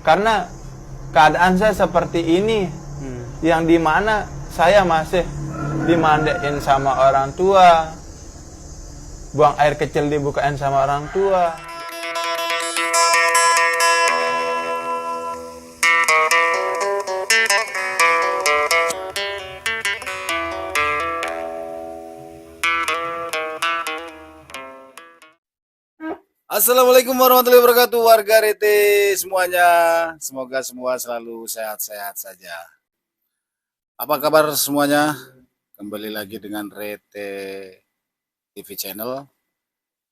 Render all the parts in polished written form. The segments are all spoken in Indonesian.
Karena keadaan saya seperti ini, yang dimana saya masih dimandiin sama orang tua, buang air kecil dibukain sama orang tua. Assalamualaikum warahmatullahi wabarakatuh, warga Rete semuanya. Semoga semua selalu sehat-sehat saja. Apa kabar semuanya? Kembali lagi dengan Rete TV channel.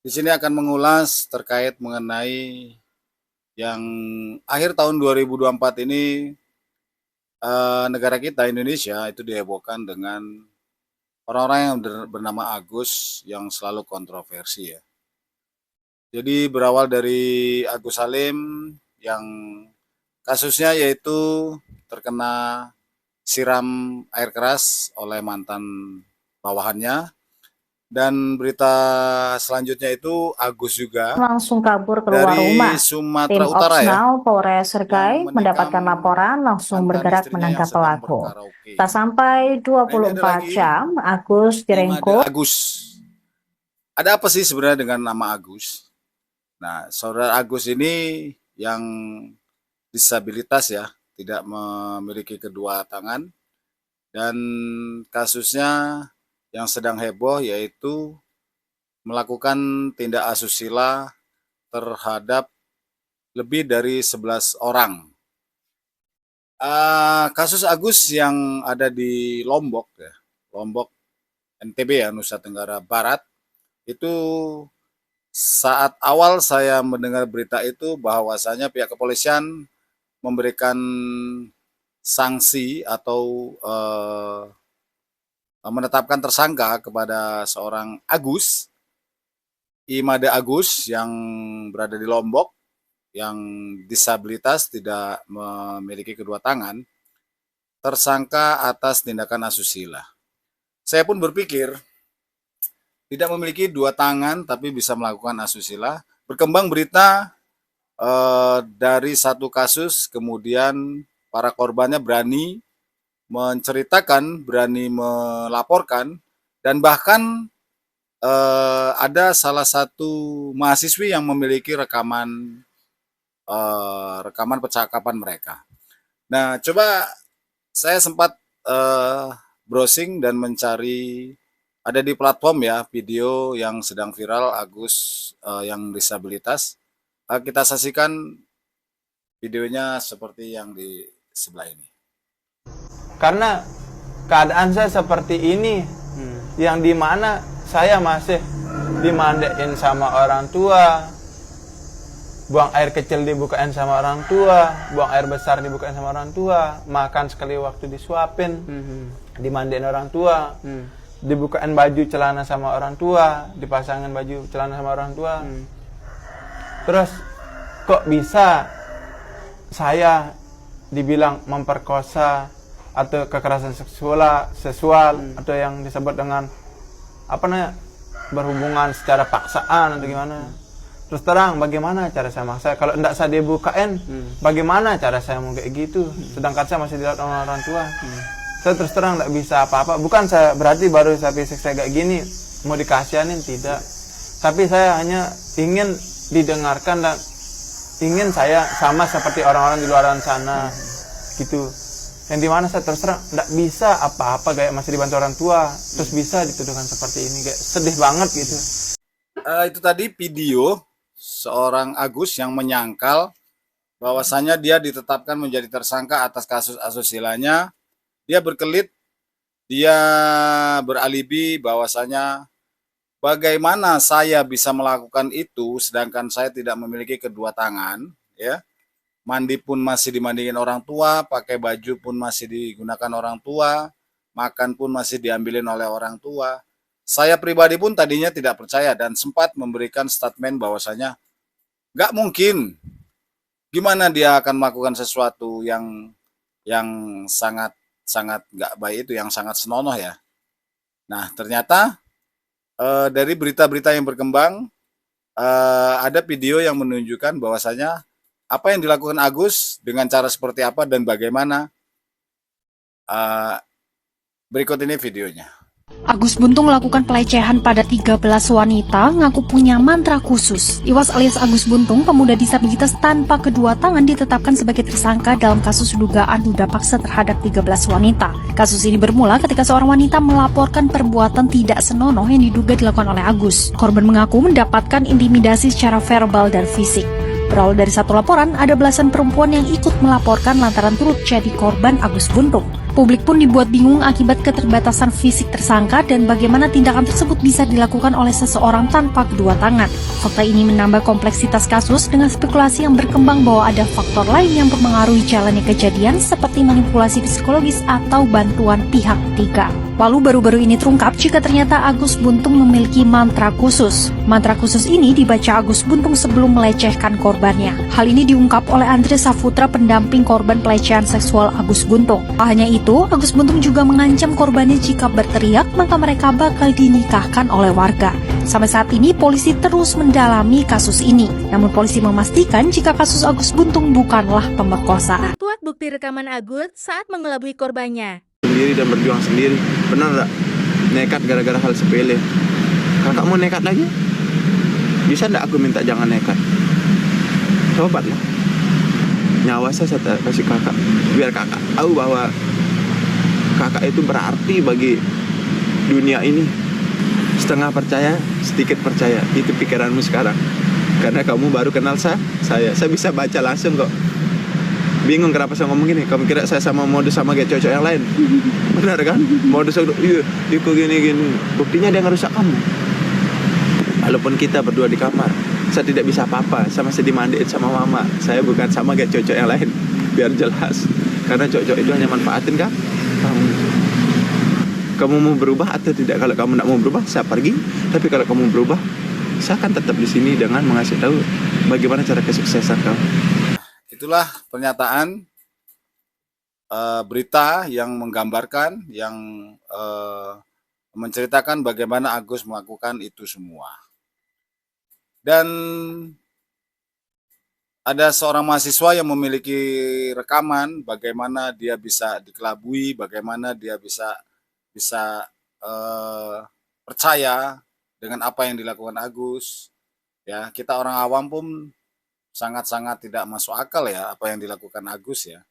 Di sini akan mengulas terkait mengenai yang akhir tahun 2024 ini negara kita Indonesia itu dihebohkan dengan orang-orang yang bernama Agus yang selalu kontroversi ya. Jadi berawal dari Agus Salim yang kasusnya yaitu terkena siram air keras oleh mantan bawahannya, dan berita selanjutnya itu Agus juga langsung kabur keluar dari rumah. Sumatera Tim Utara ya, Opsnal Polres Sergai yang mendapatkan menikam laporan langsung mantan bergerak istrinya yang menangkap sedang pelaku. berkaraoke. Tak sampai Nah, ini ada 24 lagi jam, Agus direngkuh. Agus. Ada apa sih sebenarnya dengan nama Agus? Nah, saudara Agus ini yang disabilitas ya, tidak memiliki kedua tangan, dan kasusnya yang sedang heboh yaitu melakukan tindak asusila terhadap lebih dari 11 orang. Kasus Agus yang ada di Lombok ya, Lombok NTB ya, Nusa Tenggara Barat, itu saat awal saya mendengar berita itu bahwasanya pihak kepolisian memberikan sanksi atau menetapkan tersangka kepada seorang Agus, Imade Agus yang berada di Lombok, yang disabilitas tidak memiliki kedua tangan, tersangka atas tindakan asusila. Saya pun berpikir, tidak memiliki dua tangan tapi bisa melakukan asusila. Berkembang berita dari satu kasus, kemudian para korbannya berani menceritakan, berani melaporkan, dan bahkan ada salah satu mahasiswi yang memiliki rekaman percakapan mereka. Nah, coba saya sempat browsing dan mencari, ada di platform ya, video yang sedang viral Agus yang disabilitas. Kita saksikan videonya seperti yang di sebelah ini. Karena keadaan saya seperti ini, yang dimana saya masih dimandiin sama orang tua, buang air kecil dibukain sama orang tua, buang air besar dibukain sama orang tua, makan sekali waktu disuapin, dimandiin orang tua, dibukain baju celana sama orang tua, dipasangin baju celana sama orang tua. Terus kok bisa saya dibilang memperkosa atau kekerasan seksual atau yang disebut dengan berhubungan secara paksaan atau gimana? Terus terang, bagaimana cara saya maksa? Kalau tidak saya dibukain, bagaimana cara saya mau kayak gitu? Sedangkan saya masih dilihat oleh orang tua. Saya terus terang tidak bisa apa-apa. Bukan saya berarti baru saya fisik saya kayak gini mau dikasihanin, tidak. Tapi saya hanya ingin didengarkan dan ingin saya sama seperti orang-orang di luar sana, gitu. Yang dimana saya terus terang tidak bisa apa-apa, kayak masih dibantu orang tua, terus bisa dituduhkan seperti ini, kayak sedih banget gitu. Itu tadi video seorang Agus yang menyangkal bahwasanya dia ditetapkan menjadi tersangka atas kasus asusilanya. Dia berkelit, dia beralibi bahwasanya bagaimana saya bisa melakukan itu sedangkan saya tidak memiliki kedua tangan ya. Mandi pun masih dimandiin orang tua, pakai baju pun masih digunakan orang tua, makan pun masih diambilin oleh orang tua. Saya pribadi pun tadinya tidak percaya dan sempat memberikan statement bahwasanya nggak mungkin, gimana dia akan melakukan sesuatu yang sangat sangat nggak baik itu, yang sangat senonoh ya. Nah, ternyata dari berita-berita yang berkembang, ada video yang menunjukkan bahwasanya apa yang dilakukan Agus dengan cara seperti apa dan bagaimana? Berikut ini videonya. Agus Buntung melakukan pelecehan pada 13 wanita, ngaku punya mantra khusus. Iwas alias Agus Buntung, pemuda disabilitas tanpa kedua tangan, ditetapkan sebagai tersangka dalam kasus dugaan ruda paksa terhadap 13 wanita. Kasus ini bermula ketika seorang wanita melaporkan perbuatan tidak senonoh yang diduga dilakukan oleh Agus. Korban mengaku mendapatkan intimidasi secara verbal dan fisik. Berawal dari satu laporan, ada belasan perempuan yang ikut melaporkan lantaran turut jadi korban Agus Buntung. Publik pun dibuat bingung akibat keterbatasan fisik tersangka dan bagaimana tindakan tersebut bisa dilakukan oleh seseorang tanpa kedua tangan. Fakta ini menambah kompleksitas kasus dengan spekulasi yang berkembang bahwa ada faktor lain yang mempengaruhi jalannya kejadian seperti manipulasi psikologis atau bantuan pihak ketiga. Lalu baru-baru ini terungkap jika ternyata Agus Buntung memiliki mantra khusus. Mantra khusus ini dibaca Agus Buntung sebelum melecehkan korbannya. Hal ini diungkap oleh Andre Saputra, pendamping korban pelecehan seksual Agus Buntung. Tak hanya itu, Agus Buntung juga mengancam korbannya jika berteriak maka mereka bakal dinikahkan oleh warga. Sampai saat ini polisi terus mendalami kasus ini. Namun polisi memastikan jika kasus Agus Buntung bukanlah pemerkosaan. Buat bukti rekaman Agus saat mengelabui korbannya. Sendiri dan berjuang sendiri. Benar nggak? Nekat gara-gara hal sepele. Kakak mau nekat lagi? Bisa nggak aku minta jangan nekat? Coba lah. Nyawa saya kasih kakak. Biar kakak tahu bahwa kakak itu berarti bagi dunia ini. Setengah percaya, sedikit percaya. Itu pikiranmu sekarang. Karena kamu baru kenal saya. Saya bisa baca langsung kok. Bingung kenapa saya ngomong gini. Kamu kira saya sama modus sama kayak cowok yang lain? Benar kan? Modus iya kok gini. Buktinya dia ngerusak kamu. Walaupun kita berdua di kamar, saya tidak bisa apa-apa. Sama saya dimandiin sama mama. Saya bukan sama kayak cowok yang lain. Biar jelas. Karena cowok itu hanya manfaatin kan? Kamu mau berubah atau tidak? Kalau kamu tidak mau berubah, saya pergi. Tapi kalau kamu berubah, saya akan tetap di sini dengan mengasih tahu bagaimana cara kesuksesan kamu. Itulah pernyataan berita yang menggambarkan, yang menceritakan bagaimana Agus melakukan itu semua. Dan ada seorang mahasiswa yang memiliki rekaman bagaimana dia bisa dikelabui, bagaimana dia bisa percaya dengan apa yang dilakukan Agus. Ya, kita orang awam pun sangat-sangat tidak masuk akal ya apa yang dilakukan Agus ya.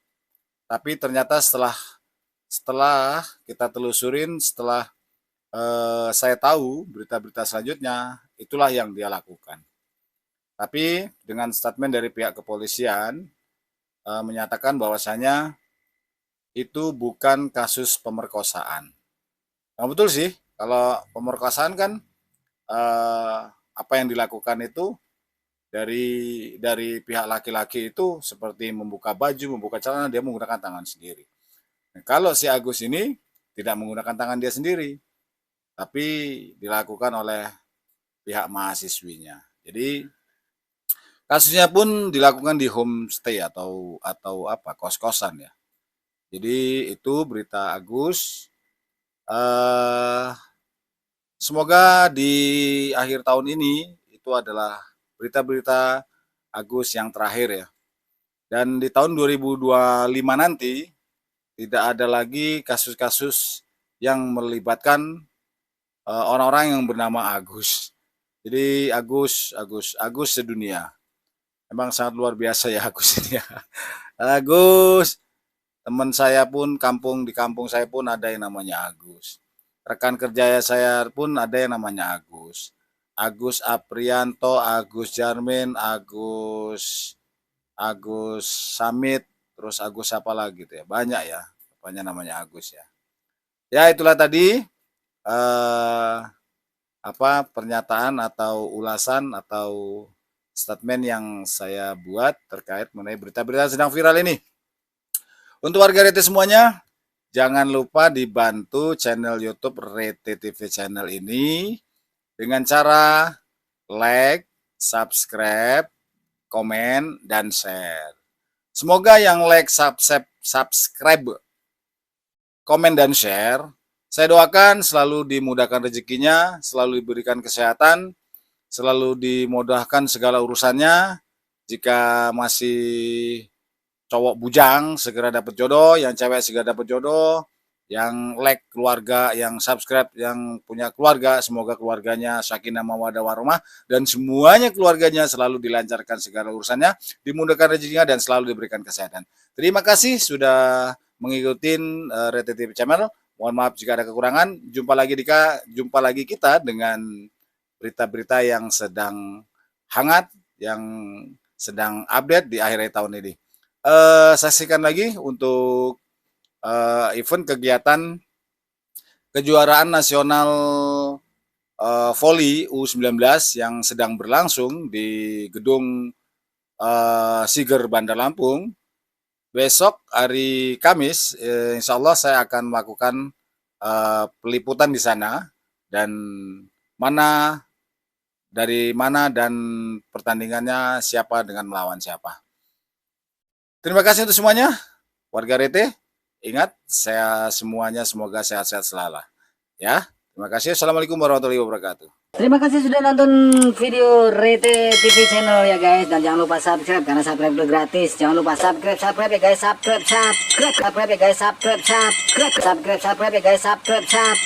Tapi ternyata setelah kita telusurin, setelah saya tahu berita-berita selanjutnya, itulah yang dia lakukan. Tapi dengan statement dari pihak kepolisian menyatakan bahwasanya itu bukan kasus pemerkosaan. Nah, betul sih, kalau pemerkosaan kan apa yang dilakukan itu dari pihak laki-laki itu seperti membuka baju, membuka celana, dia menggunakan tangan sendiri. Nah, kalau si Agus ini tidak menggunakan tangan dia sendiri, tapi dilakukan oleh pihak mahasiswinya. Jadi kasusnya pun dilakukan di homestay atau apa, kos-kosan ya. Jadi itu berita Agus. Semoga di akhir tahun ini itu adalah berita-berita Agus yang terakhir ya. Dan di tahun 2025 nanti tidak ada lagi kasus-kasus yang melibatkan orang-orang yang bernama Agus. Jadi Agus sedunia. Emang sangat luar biasa ya Agus ini ya. Agus, teman saya pun di kampung saya pun ada yang namanya Agus. Rekan kerja saya pun ada yang namanya Agus. Agus Aprianto, Agus Jarmin, Agus Samit, terus Agus apa lagi gitu ya. Banyak ya, banyak namanya Agus ya. Ya itulah tadi pernyataan atau ulasan atau statement yang saya buat terkait mengenai berita-berita sedang viral ini. Untuk warga Rete semuanya, jangan lupa dibantu channel YouTube Rete TV channel ini dengan cara like, subscribe, komen, dan share. Semoga yang like, subscribe, komen, dan share, saya doakan selalu dimudahkan rezekinya, selalu diberikan kesehatan, selalu dimudahkan segala urusannya, Jika masih cowok bujang segera dapat jodoh, yang cewek segera dapat jodoh, yang like keluarga, yang subscribe, yang punya keluarga, semoga keluarganya sakinah mawaddah warahmah dan semuanya keluarganya selalu dilancarkan segala urusannya, dimudahkan rezekinya dan selalu diberikan kesehatan. Terima kasih sudah mengikuti Rete TV Channel. Mohon maaf jika ada kekurangan. Jumpa lagi kita dengan berita-berita yang sedang hangat, yang sedang update di akhir tahun ini. Saksikan lagi untuk event kegiatan kejuaraan nasional voli U19 yang sedang berlangsung di gedung Siger Bandar Lampung. Besok hari Kamis, insya Allah saya akan melakukan peliputan di sana dan dari mana dan pertandingannya siapa dengan melawan siapa. Terima kasih untuk semuanya, warga Rete. Ingat, saya semuanya semoga sehat-sehat selalu. Ya, terima kasih. Assalamualaikum warahmatullahi wabarakatuh. Terima kasih sudah nonton video Rete TV Channel ya guys, dan jangan lupa subscribe karena subscribe itu gratis. Jangan lupa subscribe ya guys, subscribe ya guys, subscribe ya guys, subscribe.